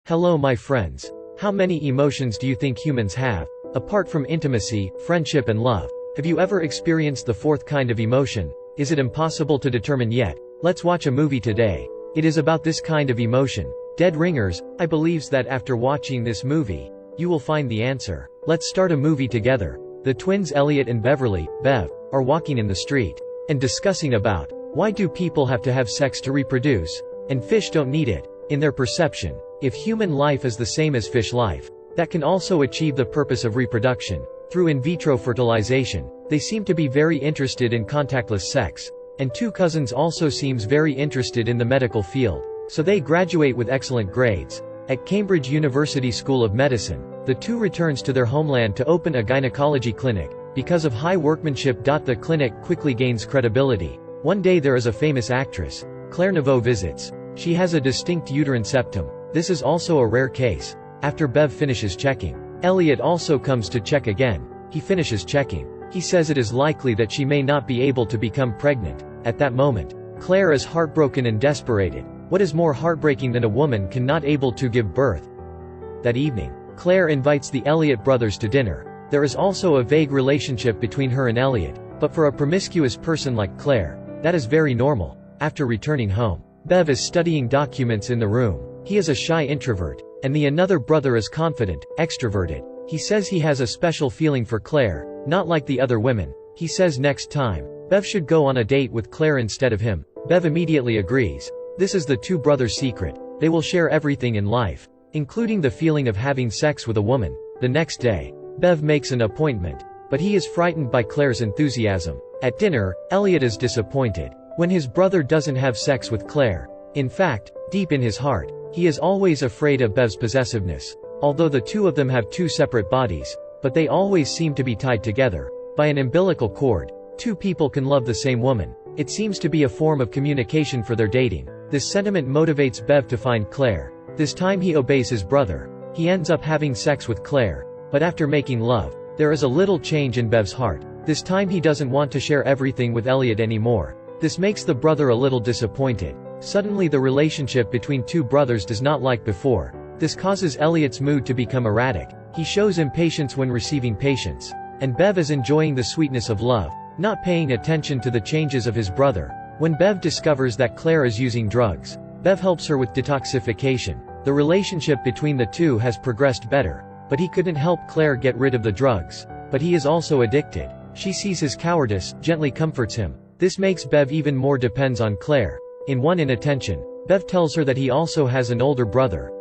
Hello my friends. How many emotions do you think humans have? Apart from intimacy, friendship and love. Have you ever experienced the fourth kind of emotion? Is it impossible to determine yet? Let's watch a movie today. It is about this kind of emotion. Dead Ringers. I believes that after watching this movie, you will find the answer. Let's start a movie together. The twins Elliot and Beverly, Bev, are walking in the street and discussing about why do people have to have sex to reproduce, and fish don't need it. In their perception, if human life is the same as fish life, that can also achieve the purpose of reproduction through in vitro fertilization. They seem to be very interested in contactless sex, and two cousins also seems very interested in the medical field, so they graduate with excellent grades. At Cambridge University School of Medicine, the two returns to their homeland to open a gynecology clinic. Because of high workmanship, the clinic quickly gains credibility. One day there is a famous actress, Claire Neveu, visits. She has a distinct uterine septum. This is also a rare case. After Bev finishes checking, Elliot also comes to check again. He finishes checking. He says it is likely that she may not be able to become pregnant. At that moment, Claire is heartbroken and desperated. What is more heartbreaking than a woman cannot able to give birth? That evening, Claire invites the Elliot brothers to dinner. There is also a vague relationship between her and Elliot, but for a promiscuous person like Claire, that is very normal. After returning home, Bev is studying documents in the room. He is a shy introvert, and the another brother is confident, extroverted. He says he has a special feeling for Claire, not like the other women. He says next time, Bev should go on a date with Claire instead of him. Bev immediately agrees. This is the two brothers' secret. They will share everything in life, including the feeling of having sex with a woman. The next day, Bev makes an appointment, but he is frightened by Claire's enthusiasm. At dinner, Elliot is disappointed when his brother doesn't have sex with Claire. In fact, deep in his heart, he is always afraid of Bev's possessiveness. Although the two of them have two separate bodies, but they always seem to be tied together by an umbilical cord. Two people can love the same woman. It seems to be a form of communication for their dating. This sentiment motivates Bev to find Claire. This time he obeys his brother. He ends up having sex with Claire, but after making love, there is a little change in Bev's heart. This time he doesn't want to share everything with Elliot anymore. This makes the brother a little disappointed. Suddenly the relationship between two brothers does not like before. This causes Elliot's mood to become erratic. He shows impatience when receiving patience. And Bev is enjoying the sweetness of love, not paying attention to the changes of his brother. When Bev discovers that Claire is using drugs, Bev helps her with detoxification. The relationship between the two has progressed better, but he couldn't help Claire get rid of the drugs. But he is also addicted. She sees his cowardice, gently comforts him. This makes Bev even more depends on Claire. In one inattention, Bev tells her that he also has an older brother.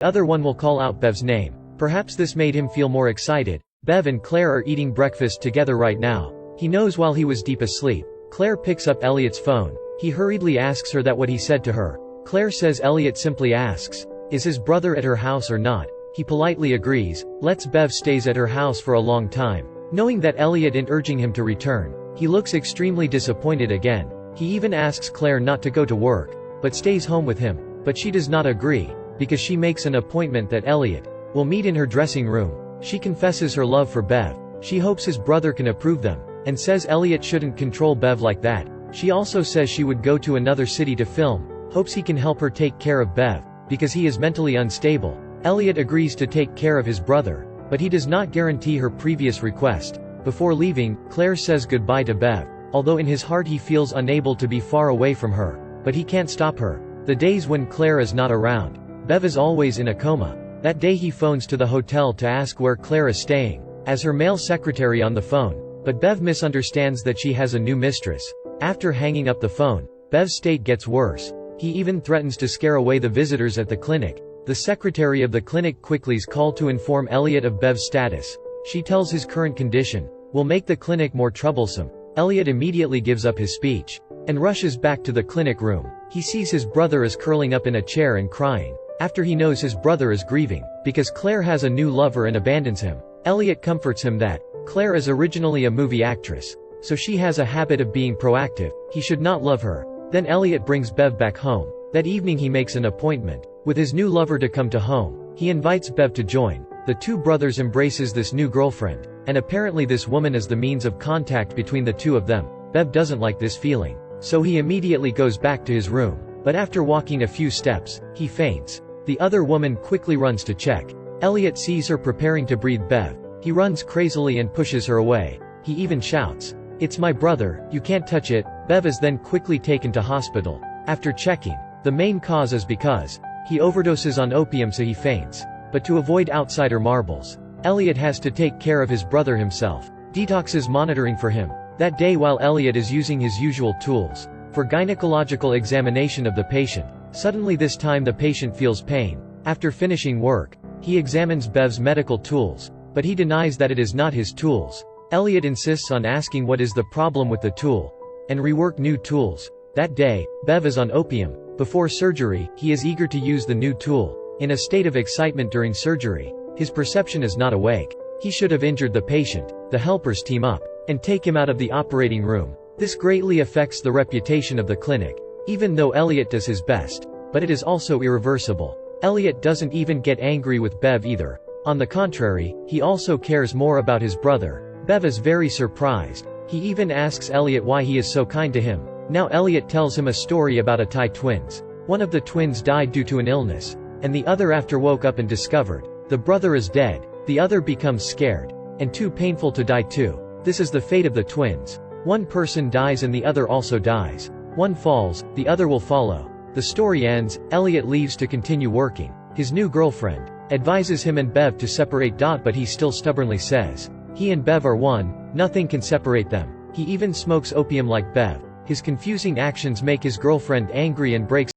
The other one will call out Bev's name. Perhaps this made him feel more excited. Bev and Claire are eating breakfast together right now. He knows while he was deep asleep. Claire picks up Elliot's phone. He hurriedly asks her that what he said to her. Claire says Elliot simply asks, is his brother at her house or not? He politely agrees, lets Bev stays at her house for a long time. Knowing that Elliot isn't urging him to return, he looks extremely disappointed again. He even asks Claire not to go to work, but stays home with him. But she does not agree, because she makes an appointment that Elliot will meet in her dressing room. She confesses her love for Bev. She hopes his brother can approve them, and says Elliot shouldn't control Bev like that. She also says she would go to another city to film, hopes he can help her take care of Bev, because he is mentally unstable. Elliot agrees to take care of his brother, but he does not guarantee her previous request. Before leaving, Claire says goodbye to Bev, although in his heart he feels unable to be far away from her, but he can't stop her. The days when Claire is not around, Bev is always in a coma. That day he phones to the hotel to ask where Claire is staying, as her male secretary on the phone, but Bev misunderstands that she has a new mistress. After hanging up the phone, Bev's state gets worse. He even threatens to scare away the visitors at the clinic. The secretary of the clinic quickly calls to inform Elliot of Bev's status. She tells his current condition will make the clinic more troublesome. Elliot immediately gives up his speech and rushes back to the clinic room. He sees his brother is curling up in a chair and crying. After he knows his brother is grieving, because Claire has a new lover and abandons him, Elliot comforts him that Claire is originally a movie actress, so she has a habit of being proactive. He should not love her. Then Elliot brings Bev back home. That evening he makes an appointment with his new lover to come to home. He invites Bev to join. The two brothers embraces this new girlfriend, and apparently this woman is the means of contact between the two of them. Bev doesn't like this feeling, so he immediately goes back to his room. But after walking a few steps, he faints. The other woman quickly runs to check. Elliot sees her preparing to breathe Bev. He runs crazily and pushes her away. He even shouts, "It's my brother, you can't touch it." Bev is then quickly taken to hospital. After checking, the main cause is because he overdoses on opium, so he faints. But to avoid outsider marbles, Elliot has to take care of his brother himself. Detox is monitoring for him. That day while Elliot is using his usual tools for gynecological examination of the patient, suddenly this time the patient feels pain. After finishing work, he examines Bev's medical tools, but he denies that it is not his tools. Elliot insists on asking what is the problem with the tool, and rework new tools. That day, Bev is on opium. Before surgery, he is eager to use the new tool. In a state of excitement during surgery, his perception is not awake. He should have injured the patient. The helpers team up and take him out of the operating room. This greatly affects the reputation of the clinic, even though Elliot does his best. But it is also irreversible. Elliot doesn't even get angry with Bev either. On the contrary, he also cares more about his brother. Bev is very surprised. He even asks Elliot why he is so kind to him. Now Elliot tells him a story about a Thai twins. One of the twins died due to an illness, and the other after woke up and discovered the brother is dead. The other becomes scared and too painful to die too. This is the fate of the twins. One person dies and the other also dies. One falls, the other will follow. The story ends. Elliot leaves to continue working. His new girlfriend advises him and Bev to separate. But he still stubbornly says he and Bev are one, nothing can separate them. He even smokes opium like Bev. His confusing actions make his girlfriend angry and breaks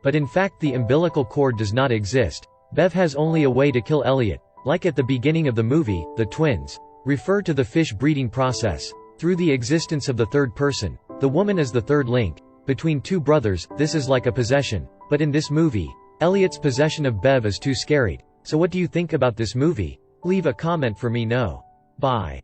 But in fact the umbilical cord does not exist. Bev has only a way to kill Elliot. Like at the beginning of the movie, the twins refer to the fish breeding process. Through the existence of the third person, the woman is the third link between two brothers. This is like a possession. But in this movie, Elliot's possession of Bev is too scary. So what do you think about this movie? Leave a comment for me know. Bye.